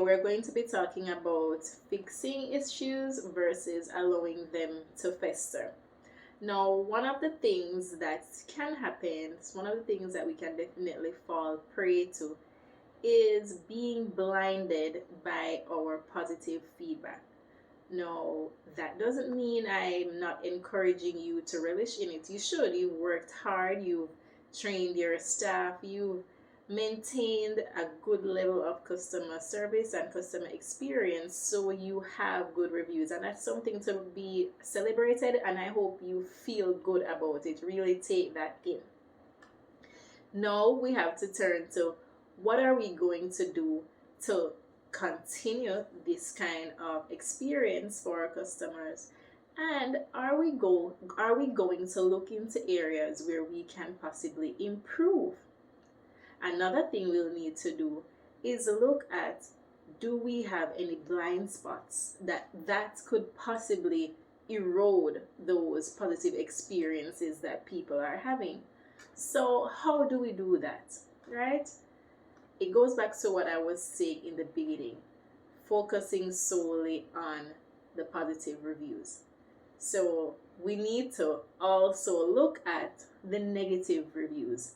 we're going to be talking about fixing issues versus allowing them to fester. Now, one of the things that can happen, one of the things that we can definitely fall prey to, is being blinded by our positive feedback. No, that doesn't mean I'm not encouraging you to relish in it. You should. You've worked hard, you've trained your staff, you've maintained a good level of customer service and customer experience, so you have good reviews, and that's something to be celebrated, and I hope you feel good about it. Really take that in. Now we have to turn to what are we going to do to continue this kind of experience for our customers, and are we going to look into areas where we can possibly improve. Another thing we'll need to do is look at, do we have any blind spots that could possibly erode those positive experiences that people are having. So how do we do that, right? It goes back to what I was saying in the beginning, focusing solely on the positive reviews. So we need to also look at the negative reviews.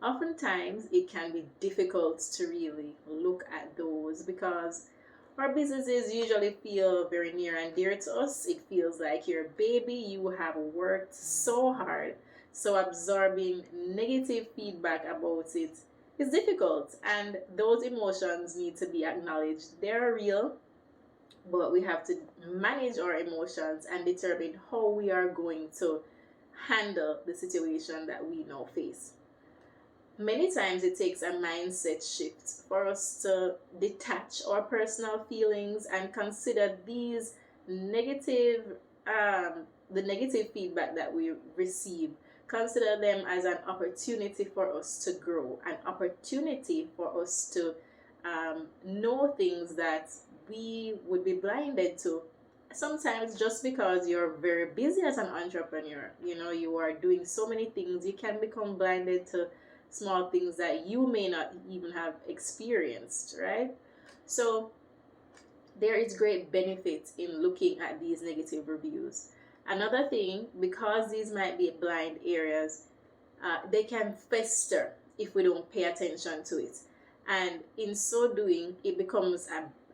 Oftentimes it can be difficult to really look at those because our businesses usually feel very near and dear to us. It feels like your baby. You have worked so hard. So absorbing negative feedback about it is difficult, and those emotions need to be acknowledged. They're real, but we have to manage our emotions and determine how we are going to handle the situation that we now face. Many times it takes a mindset shift for us to detach our personal feelings and consider these negative, the negative feedback that we receive. Consider them as an opportunity for us to grow, an opportunity for us to know things that we would be blinded to. Sometimes just because you're very busy as an entrepreneur, you are doing so many things, you can become blinded to small things that you may not even have experienced, right? So there is great benefit in looking at these negative reviews. Another thing, because these might be blind areas, they can fester if we don't pay attention to it. And in so doing, it becomes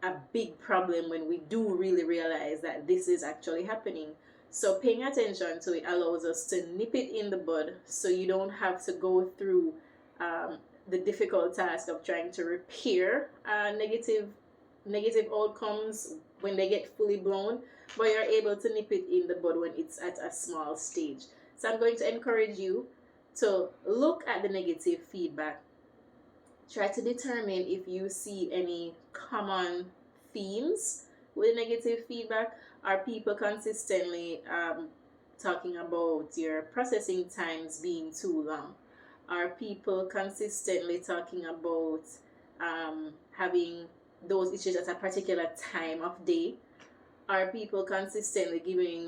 a big problem when we do really realize that this is actually happening. So paying attention to it allows us to nip it in the bud, so you don't have to go through the difficult task of trying to repair negative outcomes when they get fully blown, but you're able to nip it in the bud when it's at a small stage. So I'm going to encourage you to look at the negative feedback. Try to determine if you see any common themes with negative feedback. Are people consistently talking about your processing times being too long? Are people consistently talking about having those issues at a particular time of day? Are people consistently giving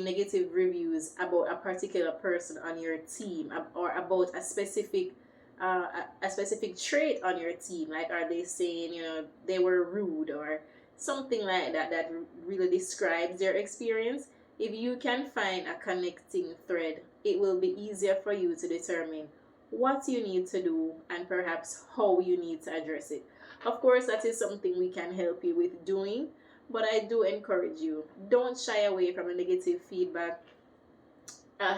negative reviews about a particular person on your team, or about a specific trait on your team? Like, are they saying, they were rude or something like that really describes their experience? If you can find a connecting thread, it will be easier for you to determine what you need to do and perhaps how you need to address it. Of course, that is something we can help you with doing, but I do encourage you, don't shy away from a negative feedback.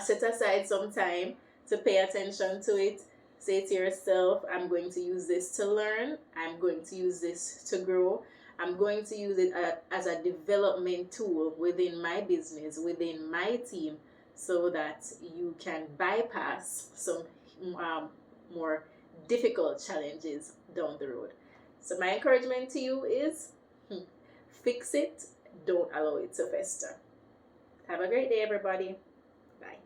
Set aside some time to pay attention to it. Say to yourself, I'm going to use this to learn. I'm going to use this to grow. I'm going to use it as a development tool within my business, within my team, so that you can bypass some more difficult challenges down the road. So my encouragement to you is fix it. Don't allow it to fester. Have a great day, everybody. Bye.